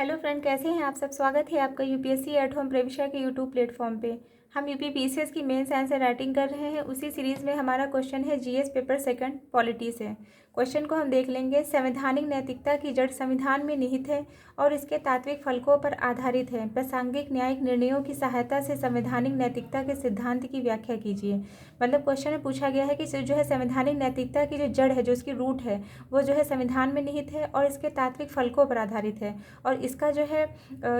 Hello friend, कैसे हैं आप सब। स्वागत है आपका यूपीएससी एट होम प्रविशा के यूट्यूब प्लेटफॉर्म पे। हम यूपी पीसीएस की मेंस आंसर राइटिंग कर रहे हैं। उसी सीरीज़ में हमारा क्वेश्चन है जीएस पेपर सेकंड पॉलिटी से। क्वेश्चन को हम देख लेंगे। संवैधानिक नैतिकता की जड़ संविधान में निहित है और इसके तात्विक फलकों पर आधारित है। प्रासंगिक न्यायिक निर्णयों की सहायता से संवैधानिक नैतिकता के सिद्धांत की व्याख्या कीजिए। मतलब क्वेश्चन में पूछा गया है कि जो है संवैधानिक नैतिकता की जो जड़ है, जो इसकी रूट है, वो जो है संविधान में निहित है और इसके तात्विक फलकों पर आधारित है। और इसका जो है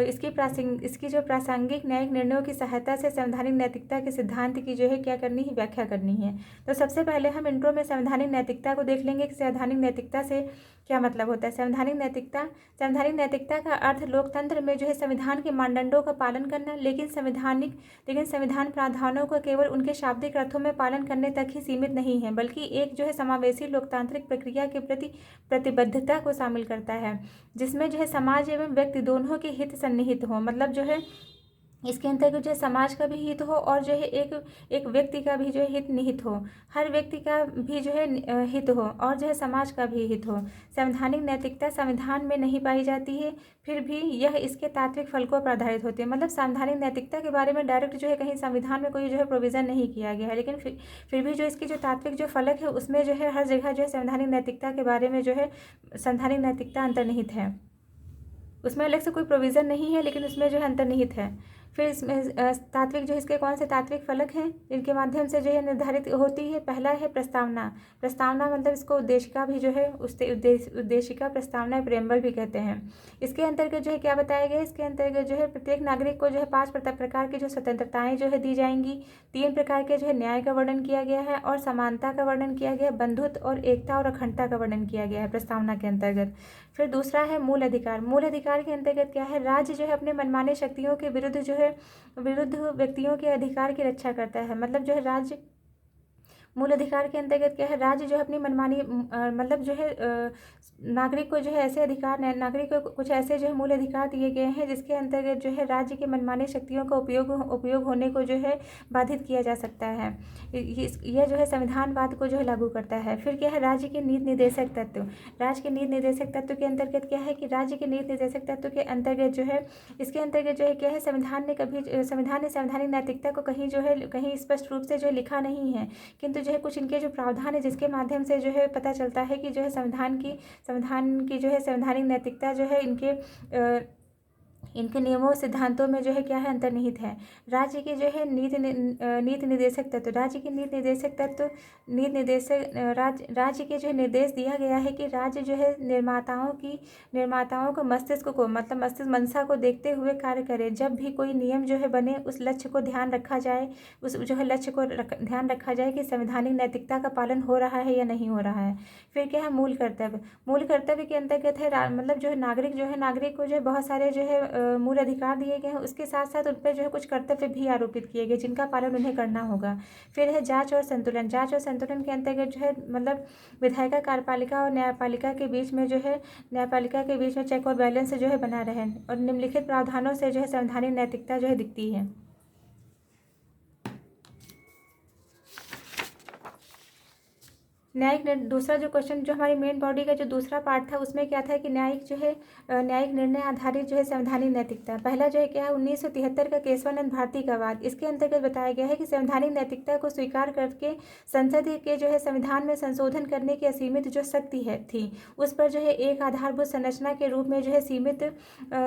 इसकी जो प्रासंगिक न्यायिक निर्णयों की सहायता से संवैधानिक नैतिकता के सिद्धांत की जो है क्या करनी है, व्याख्या करनी है। तो सबसे पहले हम इंट्रो में संवैधानिक नैतिकता को देख लेंगे कि संवैधानिक नैतिकता से क्या मतलब होता है। संवैधानिक नैतिकता का अर्थ लोकतंत्र में जो है संविधान के मानदंडों का पालन करना, लेकिन संविधान प्रावधानों को केवल उनके शाब्दिक अर्थों में पालन करने तक ही सीमित नहीं है, बल्कि एक जो है समावेशी लोकतांत्रिक प्रक्रिया के प्रति प्रतिबद्धता को शामिल करता है, जिसमें जो है समाज एवं व्यक्ति दोनों के हित सन्निहित हों। मतलब जो है इसके अंतर्गत जो है समाज का भी हित हो और जो है एक व्यक्ति का भी जो है हित निहित हो। हर व्यक्ति का भी जो है हित हो और जो है समाज का भी हित हो। संवैधानिक नैतिकता संविधान में नहीं पाई जाती है, फिर भी यह इसके तात्विक फलकों पर आधारित होती है। मतलब संवैधानिक नैतिकता के बारे में डायरेक्ट जो है कहीं संविधान में कोई जो है प्रोविज़न नहीं किया गया है, लेकिन फिर भी जो इसकी जो तात्विक जो फलक है उसमें जो है हर जगह जो है संवैधानिक नैतिकता के बारे में जो है संवैधानिक नैतिकता अंतर्निहित है। उसमें अलग से कोई प्रोविज़न नहीं है, लेकिन उसमें जो है अंतर्निहित है। फिर इसमें तात्विक जो इसके कौन से तात्विक फलक हैं जिनके माध्यम से जो है निर्धारित होती है। पहला है प्रस्तावना मतलब इसको उद्देशिका भी जो है उद्देशिका प्रस्तावना प्रेम्बल भी कहते हैं। इसके अंतर्गत जो है क्या बताया गया, इसके अंतर्गत जो है प्रत्येक नागरिक को जो है 5 प्रकार की जो स्वतंत्रताएं जो है दी जाएंगी। 3 प्रकार के जो है न्याय का वर्णन किया गया है और समानता का वर्णन किया गया है, बंधुत्व और एकता और अखंडता का वर्णन किया गया है प्रस्तावना के अंतर्गत। फिर दूसरा है मूल अधिकार के अंतर्गत क्या है, राज्य जो है अपने मनमानी शक्तियों के विरुद्ध व्यक्तियों के अधिकार की रक्षा करता है। मतलब जो है राज्य मूल अधिकार के अंतर्गत क्या है, राज्य जो है अपनी मनमानी मतलब जो है नागरिक को जो है ऐसे अधिकार नागरिक को कुछ ऐसे जो है मूल अधिकार दिए गए हैं जिसके अंतर्गत जो है राज्य के मनमानी शक्तियों का उपयोग होने को जो है बाधित किया जा सकता है। यह जो है संविधानवाद को जो है लागू करता है। फिर क्या है, राज्य के नीति निर्देशक तत्व के अंतर्गत क्या है कि राज्य के नीति निर्देशक तत्व के अंतर्गत जो है इसके अंतर्गत जो है क्या है, संविधान ने संवैधानिक नैतिकता को कहीं स्पष्ट रूप से जो है लिखा नहीं है, किंतु जो है कुछ इनके जो प्रावधान है जिसके माध्यम से जो है पता चलता है कि जो है संविधान की जो है संवैधानिक नैतिकता जो है इनके नियमों सिद्धांतों में जो है क्या है, अंतर्निहित है। राज्य के जो है नीति निर्देशक तत्व राज्य के राज्य के जो है निर्देश दिया गया है कि राज्य जो है निर्माताओं को मस्तिष्क मंशा को देखते हुए कार्य करे। जब भी कोई नियम जो है बने उस लक्ष्य को ध्यान रखा जाए कि संवैधानिक नैतिकता का पालन हो रहा है या नहीं हो रहा है। फिर क्या है, मूल कर्तव्य के अंतर्गत है मतलब जो है नागरिक को जो है बहुत सारे जो है मूल अधिकार दिए गए हैं, उसके साथ साथ उन पर जो है कुछ कर्तव्य भी आरोपित किए गए जिनका पालन उन्हें करना होगा। फिर है जांच और संतुलन के अंतर्गत जो है मतलब विधायिका कार्यपालिका और न्यायपालिका के बीच में चेक और बैलेंस जो है बना रहे और निम्नलिखित प्रावधानों से जो है संवैधानिक नैतिकता जो है दिखती है। दूसरा जो क्वेश्चन जो हमारी मेन बॉडी का जो दूसरा पार्ट था उसमें क्या था कि न्यायिक निर्णय आधारित जो है संवैधानिक नैतिकता। पहला जो है क्या है 1973 का केशवानंद भारती का वाद। इसके अंतर्गत बताया गया है कि संवैधानिक नैतिकता को स्वीकार करके संसद के जो है संविधान में संशोधन करने की असीमित जो शक्ति थी उस पर जो है एक आधारभूत संरचना के रूप में जो है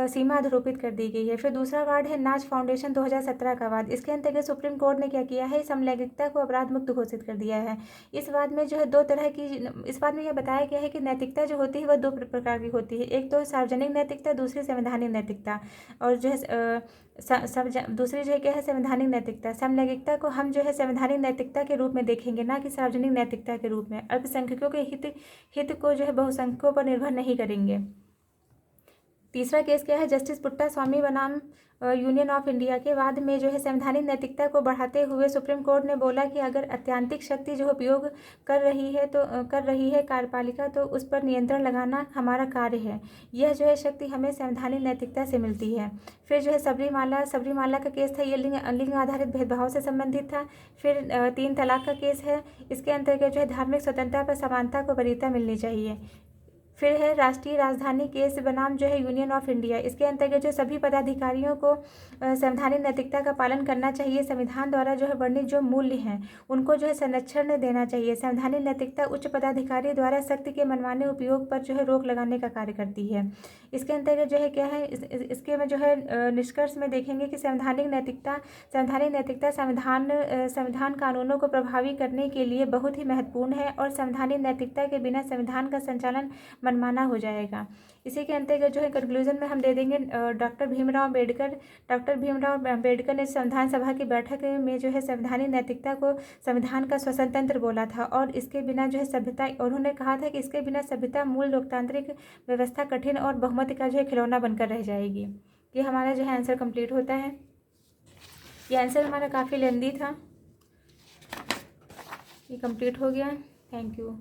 सीमा आरोपित कर दी गई है। फिर दूसरा वाद है नाच फाउंडेशन 2017 का वाद। इसके अंतर्गत सुप्रीम कोर्ट ने क्या किया है, समलैंगिकता को अपराध मुक्त घोषित कर दिया है। इस वाद में जो है इस बात में यह बताया गया है कि नैतिकता जो होती है वह 2 प्रकार की होती है। एक तो सार्वजनिक नैतिकता, दूसरी संवैधानिक नैतिकता। और जो है दूसरी जो है क्या है, संवैधानिक नैतिकता। समलैंगिकता को हम जो है संवैधानिक नैतिकता के रूप में देखेंगे, ना कि सार्वजनिक नैतिकता के रूप में। अल्पसंख्यकों के हित को जो है बहुसंख्यकों पर निर्भर नहीं करेंगे। तीसरा केस क्या है, जस्टिस पुट्टा स्वामी बनाम यूनियन ऑफ इंडिया के वाद में जो है संवैधानिक नैतिकता को बढ़ाते हुए सुप्रीम कोर्ट ने बोला कि अगर अत्यंतिक शक्ति जो उपयोग कर रही है कार्यपालिका तो उस पर नियंत्रण लगाना हमारा कार्य है। यह जो है शक्ति हमें संवैधानिक नैतिकता से मिलती है। फिर जो है सबरीमाला का केस था, ये लिंग आधारित भेदभाव से संबंधित था। फिर 3 तलाक का केस है, इसके अंतर्गत जो है धार्मिक स्वतंत्रता पर समानता को वरीयता मिलनी चाहिए। फिर है राष्ट्रीय राजधानी केस बनाम जो है यूनियन ऑफ इंडिया। इसके अंतर्गत जो सभी पदाधिकारियों को संवैधानिक नैतिकता का पालन करना चाहिए। संविधान द्वारा जो है वर्णित जो मूल्य हैं उनको जो है संरक्षण देना चाहिए। संवैधानिक नैतिकता उच्च पदाधिकारी द्वारा शक्ति के मनमाने उपयोग पर जो है रोक लगाने का कार्य करती है। इसके अंतर्गत जो है क्या है, इसके में जो है निष्कर्ष में देखेंगे कि संवैधानिक नैतिकता संविधान कानूनों को प्रभावी करने के लिए बहुत ही महत्वपूर्ण है और संवैधानिक नैतिकता के बिना संविधान का संचालन मनमाना हो जाएगा। इसी के अंतर्गत जो है कंक्लूजन में हम दे देंगे डॉक्टर भीमराव अम्बेडकर ने संविधान सभा की बैठक में जो है संवैधानिक नैतिकता को संविधान का स्वतंत्र बोला था और इसके बिना जो है सभ्यता, उन्होंने कहा था कि इसके बिना सभ्यता मूल लोकतांत्रिक व्यवस्था कठिन और बहुमत का जो है खिलौना बनकर रह जाएगी। ये हमारा जो है आंसर कंप्लीट होता है। ये आंसर हमारा काफ़ी लेंदी था, ये कंप्लीट हो गया। Thank you.